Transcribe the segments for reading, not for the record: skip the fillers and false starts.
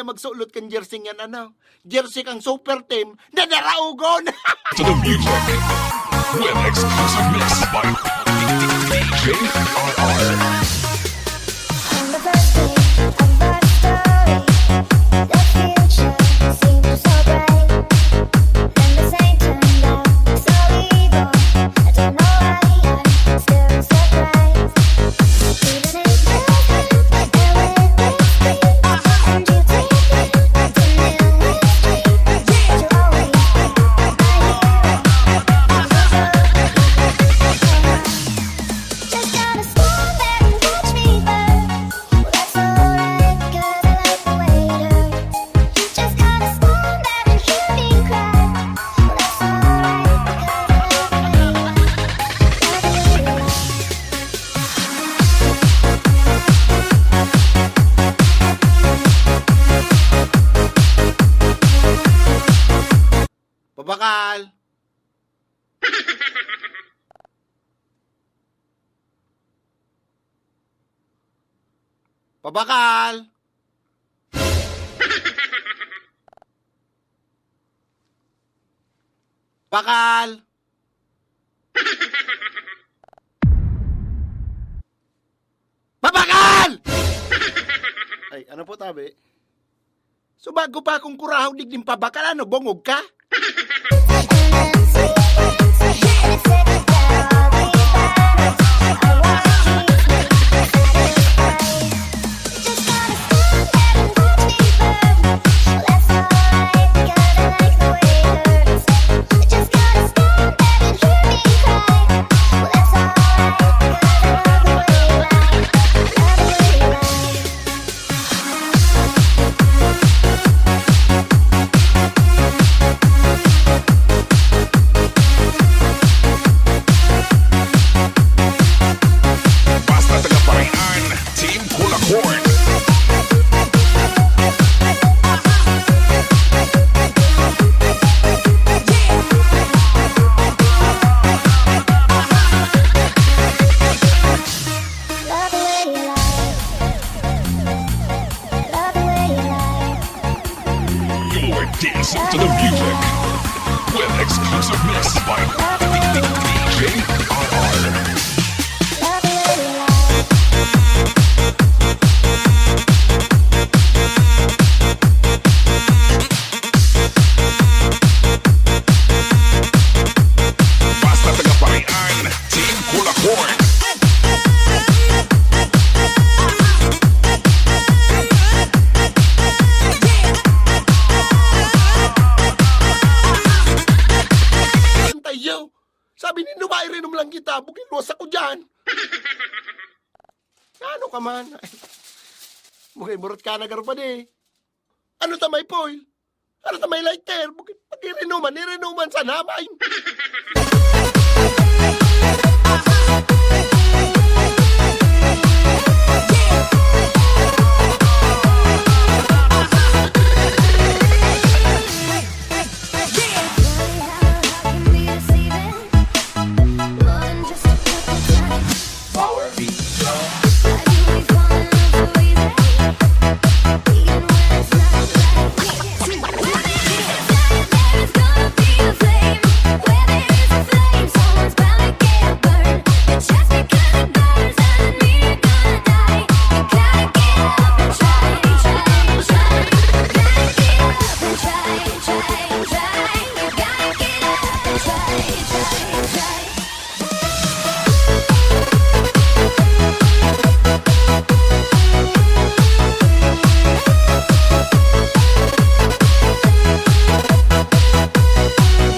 kaya magsulot kang jersey yan, ano? Jersey kang super team na daraugon! To the music with exclusive mix by DJ RR. On the first day of our story, the future seemed so bright. Then the same turned out so evil. I don't know why I'm still in surprise. Even if you there with me, and you take me to new mystery, but you always my hero. Just gotta stand there and watch me burn. Well, that's alright, 'cause I like the way it hurts. Just gotta stand there and hear me cry. Well, that's alright, 'cause I love the way you lie. Pabakal! Pabakal! Bakal! Pabakal! Ay, ano po tabi? So bago pa akong kurahaw digning pabakal, ano, bongog ka? Basta tagapayan, Team Kulakorn. Love the way you lie. Love the way you lie. You're dancing to the music with exclusive mix by DJ RR. Love the way you lie. Basta tagapayan, Team Kulakorn. Tayo! Sabi ni Numay, rinom lang kita, bukilos ako dyan. Ano ka man? Ay, mukhay murot ka na garupan eh. Ano tamay foil? Ano tamay lighter? Bukit irinuman sa namay.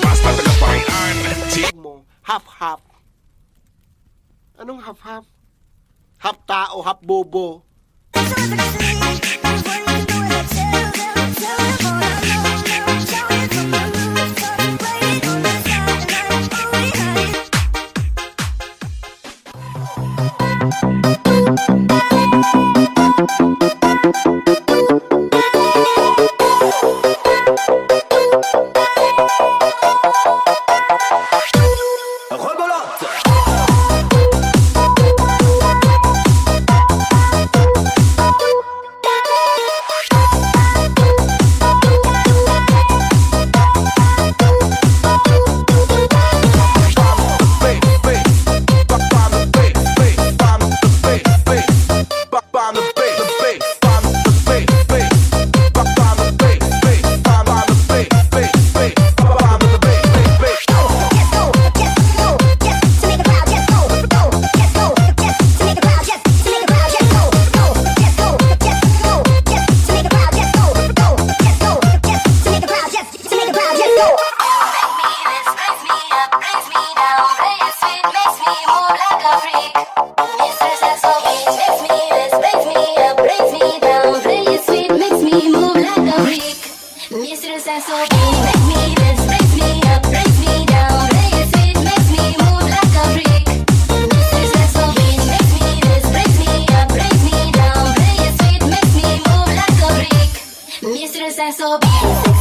Basta tagapayan, Team Mo, half-half. Anong half-half? Half tao, half bobo. SOB makes me dance, breaks me up, breaks me down. Play it sweet, makes me move like a freak. Mistress SOB makes me dance, breaks me up, breaks me down. Play it sweet, makes me move like a freak. Mistress SOB.